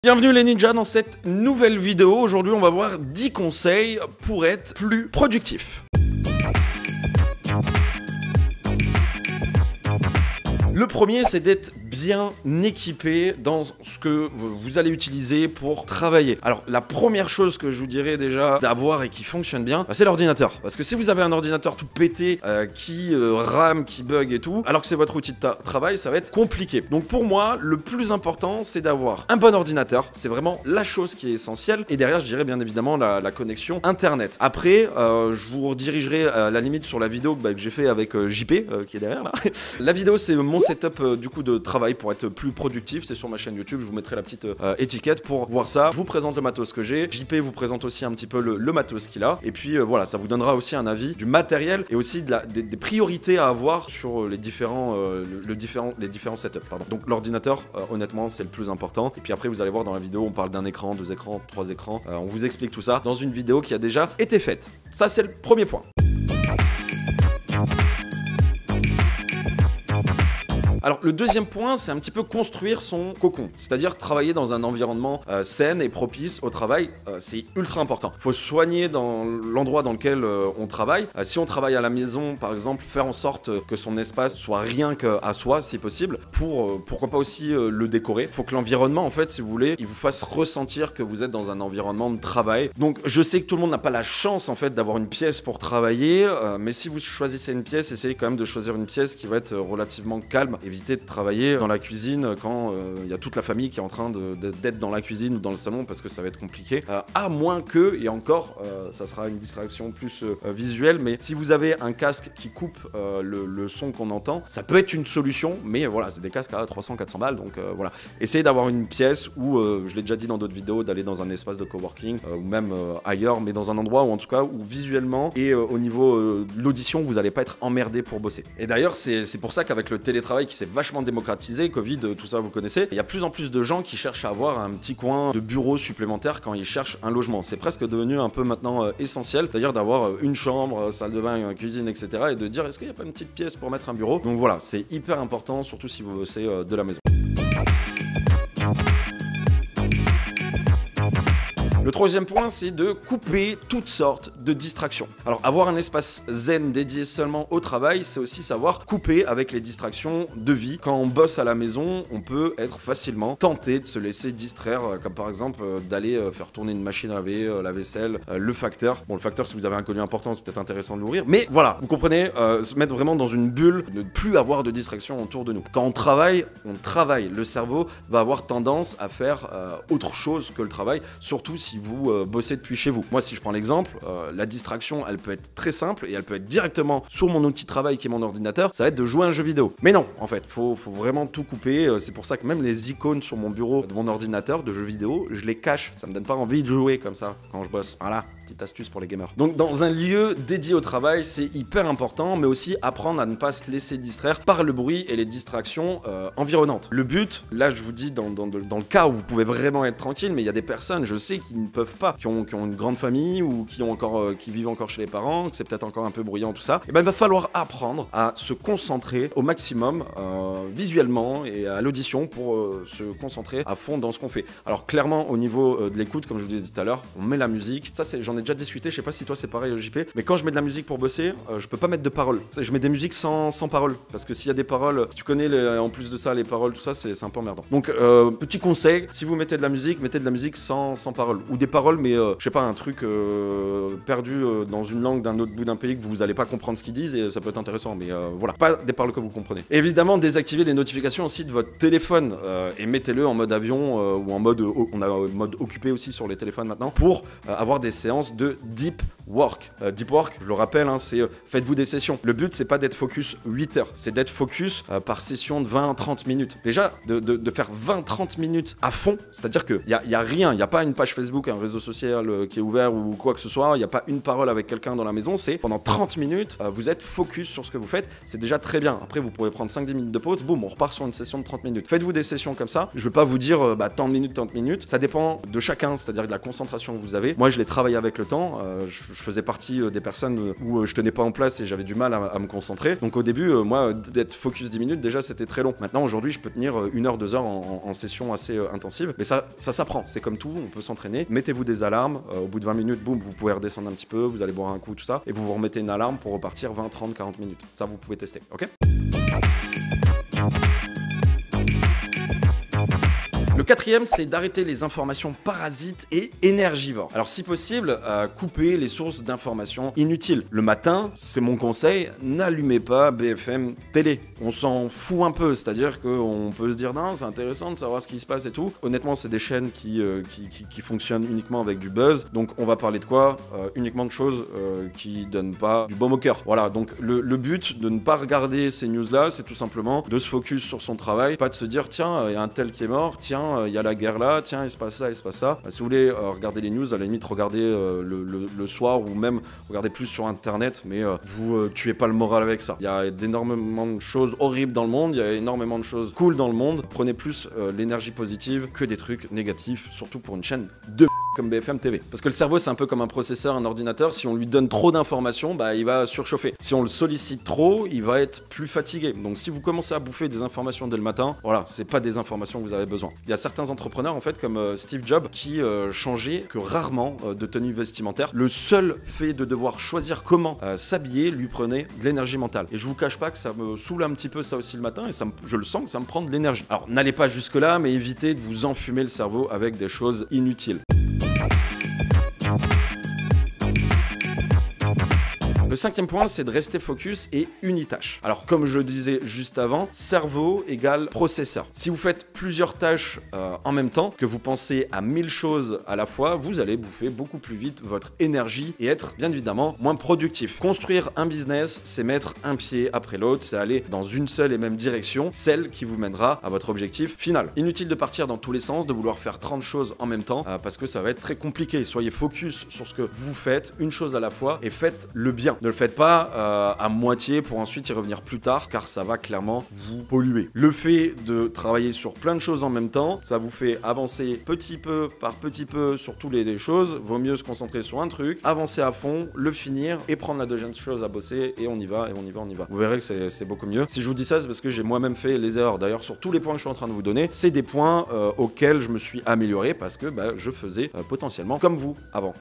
Bienvenue les ninjas dans cette nouvelle vidéo. Aujourd'hui on va voir 10 conseils pour être plus productif. Le premier, c'est d'être bien équipé dans ce que vous allez utiliser pour travailler. Alors, la première chose que je vous dirais déjà d'avoir et qui fonctionne bien, c'est l'ordinateur. Parce que si vous avez un ordinateur tout pété, qui rame, qui bug et tout, alors que c'est votre outil de travail, ça va être compliqué. Donc pour moi, le plus important, c'est d'avoir un bon ordinateur. C'est vraiment la chose qui est essentielle. Et derrière, je dirais bien évidemment la connexion Internet. Après, je vous redirigerai à la limite sur la vidéo que j'ai fait avec JP, qui est derrière là. La vidéo, c'est mon setup du coup de travail pour être plus productif. C'est sur ma chaîne YouTube, je vous mettrai la petite étiquette pour voir ça. Je vous présente le matos que j'ai. JP vous présente aussi un petit peu le matos qu'il a. Et puis voilà, ça vous donnera aussi un avis du matériel et aussi des priorités à avoir sur les différents setups. Pardon. Donc l'ordinateur, honnêtement, c'est le plus important. Et puis après, vous allez voir dans la vidéo, on parle d'un écran, 2 écrans, 3 écrans. On vous explique tout ça dans une vidéo qui a déjà été faite. Ça, c'est le premier point. Alors le deuxième point, c'est un petit peu construire son cocon, c'est-à-dire travailler dans un environnement sain et propice au travail. C'est ultra important. Il faut soigner dans l'endroit dans lequel on travaille. Si on travaille à la maison, par exemple, faire en sorte que son espace soit rien qu'à soi, si possible, pour pourquoi pas aussi le décorer. Il faut que l'environnement, en fait, si vous voulez, il vous fasse ressentir que vous êtes dans un environnement de travail. Donc je sais que tout le monde n'a pas la chance, en fait, d'avoir une pièce pour travailler, mais si vous choisissez une pièce, essayez quand même de choisir une pièce qui va être relativement calme. Évitez de travailler dans la cuisine quand il y a toute la famille qui est en train d'être dans la cuisine ou dans le salon parce que ça va être compliqué. À moins que, et encore, ça sera une distraction plus visuelle, mais si vous avez un casque qui coupe le son qu'on entend, ça peut être une solution, mais voilà, c'est des casques à 300-400 balles, donc voilà. Essayez d'avoir une pièce où, je l'ai déjà dit dans d'autres vidéos, d'aller dans un espace de coworking ou même ailleurs, mais dans un endroit où en tout cas, où visuellement et au niveau de l'audition, vous n'allez pas être emmerdé pour bosser. Et d'ailleurs, c'est pour ça qu'avec le télétravail qui s'est vachement démocratisé, Covid, tout ça vous connaissez, il y a plus en plus de gens qui cherchent à avoir un petit coin de bureau supplémentaire quand ils cherchent un logement. C'est presque devenu un peu maintenant essentiel, c'est-à-dire d'avoir une chambre, salle de bain, une cuisine, etc. et de dire est-ce qu'il n'y a pas une petite pièce pour mettre un bureau. Donc voilà, c'est hyper important, surtout si vous bossez de la maison. Le troisième point, c'est de couper toutes sortes de distractions. Alors, avoir un espace zen dédié seulement au travail, c'est aussi savoir couper avec les distractions de vie. Quand on bosse à la maison, on peut être facilement tenté de se laisser distraire, comme par exemple d'aller faire tourner une machine à laver, la vaisselle, le facteur. Bon, le facteur, si vous avez un connu important, c'est peut-être intéressant de l'ouvrir. Mais voilà, vous comprenez, se mettre vraiment dans une bulle, ne plus avoir de distractions autour de nous. Quand on travaille. Le cerveau va avoir tendance à faire autre chose que le travail, surtout si vous bossez depuis chez vous. Moi, si je prends l'exemple, la distraction, elle peut être très simple et elle peut être directement sur mon outil de travail qui est mon ordinateur, ça va être de jouer à un jeu vidéo. Mais non, en fait, faut vraiment tout couper. C'est pour ça que même les icônes sur mon bureau de mon ordinateur de jeux vidéo, je les cache. Ça me donne pas envie de jouer comme ça quand je bosse. Voilà. Petite astuce pour les gamers. Donc dans un lieu dédié au travail, c'est hyper important, mais aussi apprendre à ne pas se laisser distraire par le bruit et les distractions environnantes. Le but, là je vous dis dans le cas où vous pouvez vraiment être tranquille, mais il y a des personnes, je sais, qui ne peuvent pas, qui ont une grande famille ou qui vivent encore chez les parents, que c'est peut-être encore un peu bruyant tout ça, et ben il va falloir apprendre à se concentrer au maximum visuellement et à l'audition pour se concentrer à fond dans ce qu'on fait. Alors clairement au niveau de l'écoute, comme je vous disais tout à l'heure, on met la musique, ça j'en ai déjà discuté, je sais pas si toi c'est pareil JP, mais quand je mets de la musique pour bosser, je peux pas mettre de paroles. Je mets des musiques sans paroles, parce que s'il y a des paroles, si tu connais en plus de ça les paroles, tout ça, c'est un peu emmerdant. Donc petit conseil, si vous mettez de la musique, mettez de la musique sans paroles, ou des paroles mais je sais pas, un truc perdu dans une langue d'un autre bout d'un pays que vous allez pas comprendre ce qu'ils disent et ça peut être intéressant, mais voilà, pas des paroles que vous comprenez. Évidemment, désactivez les notifications aussi de votre téléphone et mettez-le en mode avion ou en mode, on a mode occupé aussi sur les téléphones maintenant, pour avoir des séances de deep work. Deep work, je le rappelle, hein, c'est faites-vous des sessions. Le but, c'est pas d'être focus 8 heures, c'est d'être focus par session de 20-30 minutes. Déjà, de faire 20-30 minutes à fond, c'est-à-dire qu'il y a rien, il n'y a pas une page Facebook Facebook, un réseau social qui est ouvert ou quoi que ce soit, il n'y a pas une parole avec quelqu'un dans la maison, c'est pendant 30 minutes, vous êtes focus sur ce que vous faites, c'est déjà très bien. Après, vous pourrez prendre 5-10 minutes de pause, boum, on repart sur une session de 30 minutes. Faites-vous des sessions comme ça, je vais pas vous dire tant de minutes, ça dépend de chacun, c'est-à-dire de la concentration que vous avez. Moi, je l'ai travaillé avec le temps, je faisais partie des personnes où je tenais pas en place et j'avais du mal à me concentrer. Donc au début, moi, d'être focus 10 minutes, déjà, c'était très long. Maintenant, aujourd'hui, je peux tenir 1 heure, 2 heures en session assez intensive. Mais ça s'apprend, c'est comme tout, on peut s'entraîner. Mettez-vous des alarmes, au bout de 20 minutes, boum, vous pouvez redescendre un petit peu, vous allez boire un coup, tout ça, et vous remettez une alarme pour repartir 20, 30, 40 minutes. Ça, vous pouvez tester, ok ? Le quatrième, c'est d'arrêter les informations parasites et énergivores. Alors si possible, couper les sources d'informations inutiles. Le matin, c'est mon conseil, n'allumez pas BFM télé. On s'en fout un peu, c'est-à-dire qu'on peut se dire non, c'est intéressant de savoir ce qui se passe et tout. Honnêtement, c'est des chaînes qui fonctionnent uniquement avec du buzz. Donc on va parler de quoi ? Uniquement de choses qui donnent pas du baume au cœur. Voilà, donc le but de ne pas regarder ces news-là, c'est tout simplement de se focus sur son travail, pas de se dire tiens, il y a un tel qui est mort, tiens, il y a la guerre là, tiens, il se passe ça, il se passe ça. Si vous voulez regarder les news, à la limite, regardez le soir ou même regardez plus sur internet, mais vous tuez pas le moral avec ça. Il y a énormément de choses horribles dans le monde, il y a énormément de choses cool dans le monde. Prenez plus l'énergie positive que des trucs négatifs, surtout pour une chaîne de comme BFM TV. Parce que le cerveau, c'est un peu comme un processeur, un ordinateur. Si on lui donne trop d'informations, il va surchauffer. Si on le sollicite trop, il va être plus fatigué. Donc si vous commencez à bouffer des informations dès le matin, voilà, c'est pas des informations que vous avez besoin. Il y a certains entrepreneurs, en fait, comme Steve Jobs, qui changeaient que rarement de tenue vestimentaire. Le seul fait de devoir choisir comment s'habiller lui prenait de l'énergie mentale. Et je vous cache pas que ça me saoule un petit peu ça aussi le matin, et je le sens que ça me prend de l'énergie. Alors n'allez pas jusque là, mais évitez de vous enfumer le cerveau avec des choses inutiles. Le cinquième point, c'est de rester focus et unitâche. Alors, comme je disais juste avant, cerveau égale processeur. Si vous faites plusieurs tâches en même temps, que vous pensez à 1000 choses à la fois, vous allez bouffer beaucoup plus vite votre énergie et être, bien évidemment, moins productif. Construire un business, c'est mettre un pied après l'autre, c'est aller dans une seule et même direction, celle qui vous mènera à votre objectif final. Inutile de partir dans tous les sens, de vouloir faire 30 choses en même temps, parce que ça va être très compliqué. Soyez focus sur ce que vous faites, une chose à la fois, et faites le bien. Ne le faites pas à moitié pour ensuite y revenir plus tard, car ça va clairement vous polluer. Le fait de travailler sur plein de choses en même temps, ça vous fait avancer petit peu par petit peu sur toutes les choses. Vaut mieux se concentrer sur un truc, avancer à fond, le finir et prendre la deuxième chose à bosser, et on y va, et on y va, on y va. Vous verrez que c'est beaucoup mieux. Si je vous dis ça, c'est parce que j'ai moi-même fait les erreurs. D'ailleurs, sur tous les points que je suis en train de vous donner, c'est des points auxquels je me suis amélioré parce que je faisais potentiellement comme vous avant.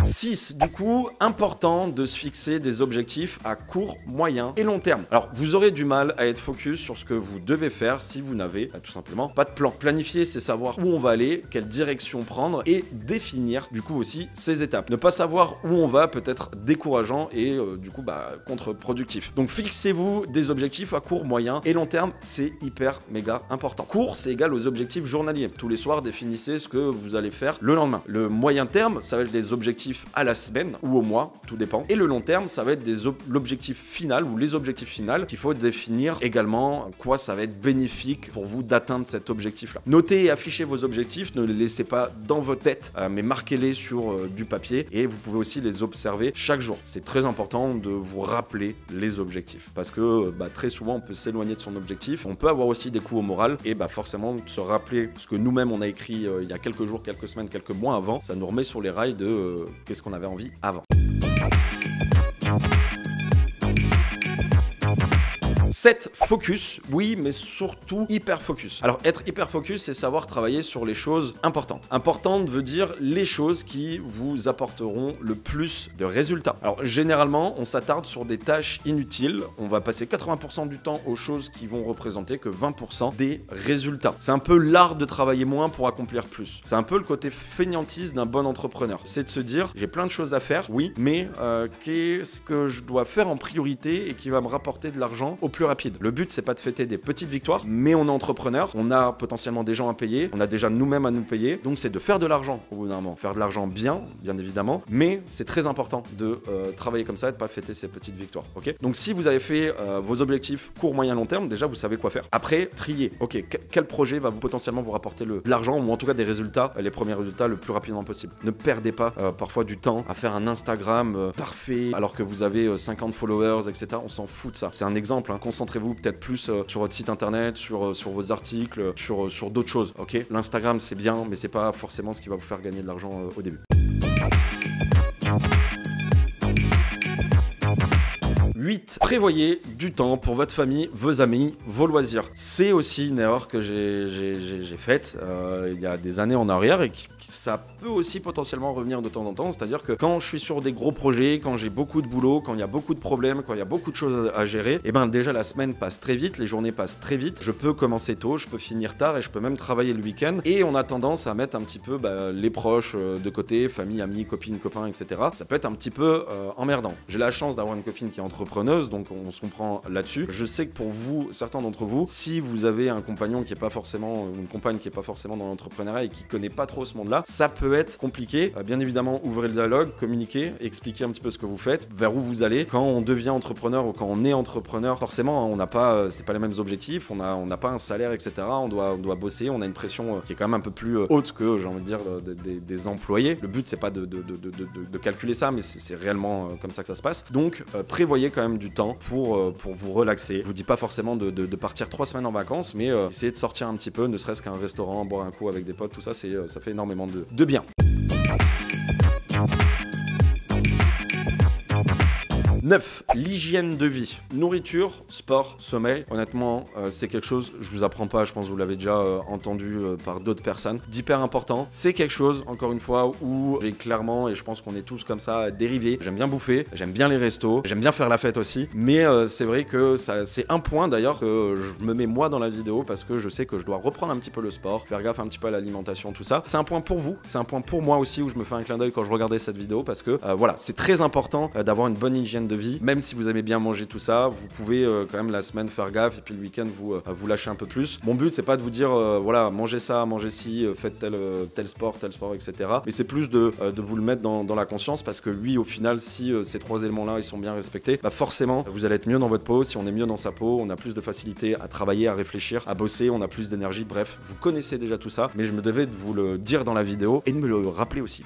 6, du coup, important de se fixer des objectifs à court, moyen et long terme. Alors, vous aurez du mal à être focus sur ce que vous devez faire si vous n'avez tout simplement pas de plan. Planifier, c'est savoir où on va aller, quelle direction prendre et définir du coup aussi ses étapes. Ne pas savoir où on va peut être décourageant et du coup contre-productif. Donc, fixez-vous des objectifs à court, moyen et long terme, c'est hyper méga important. Court, c'est égal aux objectifs journaliers. Tous les soirs, définissez ce que vous allez faire le lendemain. Le moyen terme, ça va être les objectifs à la semaine ou au mois, tout dépend. Et le long terme, ça va être l'objectif final ou les objectifs finaux qu'il faut définir également quoi ça va être bénéfique pour vous d'atteindre cet objectif-là. Notez et affichez vos objectifs, ne les laissez pas dans vos têtes, mais marquez-les sur du papier et vous pouvez aussi les observer chaque jour. C'est très important de vous rappeler les objectifs parce que très souvent on peut s'éloigner de son objectif, on peut avoir aussi des coups au moral et forcément se rappeler ce que nous-mêmes on a écrit il y a quelques jours, quelques semaines, quelques mois avant, ça nous remet sur les rails de qu'est-ce qu'on avait envie avant. 7, focus, oui, mais surtout hyper focus. Alors, être hyper focus, c'est savoir travailler sur les choses importantes. Importante veut dire les choses qui vous apporteront le plus de résultats. Alors, généralement, on s'attarde sur des tâches inutiles. On va passer 80% du temps aux choses qui vont représenter que 20% des résultats. C'est un peu l'art de travailler moins pour accomplir plus. C'est un peu le côté fainéantise d'un bon entrepreneur. C'est de se dire, j'ai plein de choses à faire, oui, mais qu'est-ce que je dois faire en priorité et qui va me rapporter de l'argent au plus rapide. rapide. Le but, c'est pas de fêter des petites victoires, mais on est entrepreneur, on a potentiellement des gens à payer, on a déjà nous-mêmes à nous payer, donc c'est de faire de l'argent au bout d'un moment. Faire de l'argent bien évidemment, mais c'est très important de travailler comme ça et de pas fêter ces petites victoires, ok? Donc si vous avez fait vos objectifs court, moyen, long terme, déjà vous savez quoi faire. Après, trier, ok, quel projet va potentiellement vous rapporter de l'argent ou en tout cas des résultats, les premiers résultats le plus rapidement possible. Ne perdez pas parfois du temps à faire un Instagram parfait alors que vous avez 50 followers, etc. On s'en fout de ça. C'est un exemple, hein. Concentrez-vous peut-être plus sur votre site internet, sur vos articles, sur d'autres choses, ok? L'Instagram c'est bien, mais c'est pas forcément ce qui va vous faire gagner de l'argent au début. 8. Prévoyez du temps pour votre famille, vos amis, vos loisirs. C'est aussi une erreur que j'ai faite il y a des années en arrière et ça peut aussi potentiellement revenir de temps en temps. C'est-à-dire que quand je suis sur des gros projets, quand j'ai beaucoup de boulot, quand il y a beaucoup de problèmes, quand il y a beaucoup de choses à gérer, et ben déjà la semaine passe très vite, les journées passent très vite. Je peux commencer tôt, je peux finir tard et je peux même travailler le week-end. Et on a tendance à mettre un petit peu les proches de côté, famille, amis, copines, copains, etc. Ça peut être un petit peu emmerdant. J'ai la chance d'avoir une copine qui est entrepreneuse, donc on se comprend là-dessus. Je sais que pour vous, certains d'entre vous, si vous avez un compagnon qui est pas forcément, une compagne qui est pas forcément dans l'entrepreneuriat et qui connaît pas trop ce monde-là, ça peut être compliqué. Bien évidemment, ouvrez le dialogue, communiquez, expliquez un petit peu ce que vous faites, vers où vous allez. Quand on devient entrepreneur ou quand on est entrepreneur, forcément, on n'a pas, c'est pas les mêmes objectifs, on n'a pas un salaire, etc. On doit bosser, on a une pression qui est quand même un peu plus haute que, j'ai envie de dire, des employés. Le but, c'est pas de calculer ça, mais c'est réellement comme ça que ça se passe. Donc, prévoyez quand même du temps pour vous relaxer. Je vous dis pas forcément de partir 3 semaines en vacances, mais essayez de sortir un petit peu, ne serait-ce qu'un restaurant, boire un coup avec des potes, tout ça, ça fait énormément de bien. 9. L'hygiène de vie. Nourriture, sport, sommeil. Honnêtement, c'est quelque chose, je vous apprends pas, je pense que vous l'avez déjà entendu par d'autres personnes, d'hyper important. C'est quelque chose, encore une fois, où j'ai clairement, et je pense qu'on est tous comme ça, dérivés. J'aime bien bouffer, j'aime bien les restos, j'aime bien faire la fête aussi. Mais c'est vrai que c'est un point d'ailleurs que je me mets moi dans la vidéo parce que je sais que je dois reprendre un petit peu le sport, faire gaffe un petit peu à l'alimentation, tout ça. C'est un point pour vous, c'est un point pour moi aussi où je me fais un clin d'œil quand je regardais cette vidéo parce que voilà, c'est très important d'avoir une bonne hygiène de vie. Même si vous aimez bien manger tout ça, vous pouvez quand même la semaine faire gaffe et puis le week-end vous lâcher un peu plus. Mon but, c'est pas de vous dire voilà, mangez ça, mangez ci, faites tel sport, etc. Mais c'est plus de vous le mettre dans la conscience parce que lui, au final, si ces 3 éléments-là ils sont bien respectés, bah forcément, vous allez être mieux dans votre peau. Si on est mieux dans sa peau, on a plus de facilité à travailler, à réfléchir, à bosser, on a plus d'énergie. Bref, vous connaissez déjà tout ça, mais je me devais de vous le dire dans la vidéo et de me le rappeler aussi.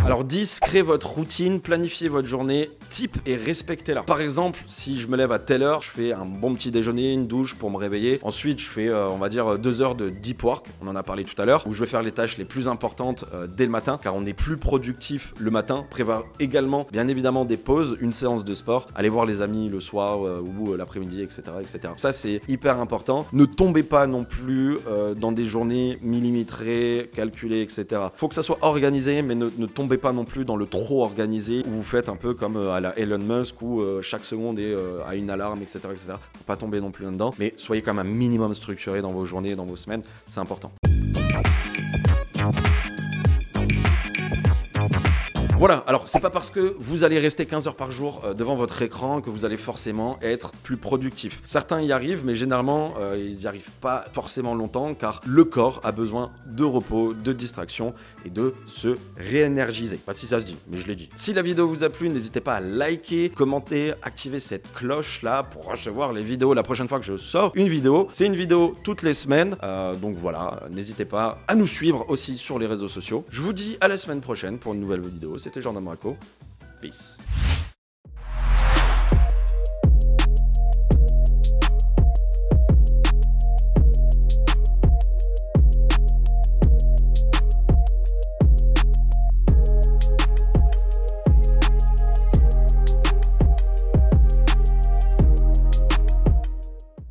Alors 10, créez votre routine, planifiez votre journée, type et respectez-la. Par exemple, si je me lève à telle heure, je fais un bon petit déjeuner, une douche pour me réveiller. Ensuite, je fais, on va dire, 2 heures de deep work, on en a parlé tout à l'heure, où je vais faire les tâches les plus importantes dès le matin, car on est plus productif le matin. Prévoir également, bien évidemment, des pauses, une séance de sport, aller voir les amis le soir ou l'après-midi, etc., etc. Ça, c'est hyper important. Ne tombez pas non plus dans des journées millimétrées, calculées, etc. Faut que ça soit organisé, mais ne tombez pas non plus dans le trop organisé où vous faites un peu comme à la Elon Musk où chaque seconde est à une alarme, etc., etc. Faut pas tomber non plus là-dedans, mais soyez quand même un minimum structuré dans vos journées, dans vos semaines, c'est important. Voilà, alors c'est pas parce que vous allez rester 15 heures par jour devant votre écran que vous allez forcément être plus productif. Certains y arrivent, mais généralement ils n'y arrivent pas forcément longtemps car le corps a besoin de repos, de distraction et de se réénergiser. Pas si ça se dit, mais je l'ai dit. Si la vidéo vous a plu, n'hésitez pas à liker, commenter, activer cette cloche là pour recevoir les vidéos la prochaine fois que je sors une vidéo. C'est une vidéo toutes les semaines, donc voilà, n'hésitez pas à nous suivre aussi sur les réseaux sociaux. Je vous dis à la semaine prochaine pour une nouvelle vidéo. C'était Jordan Bracco. Peace.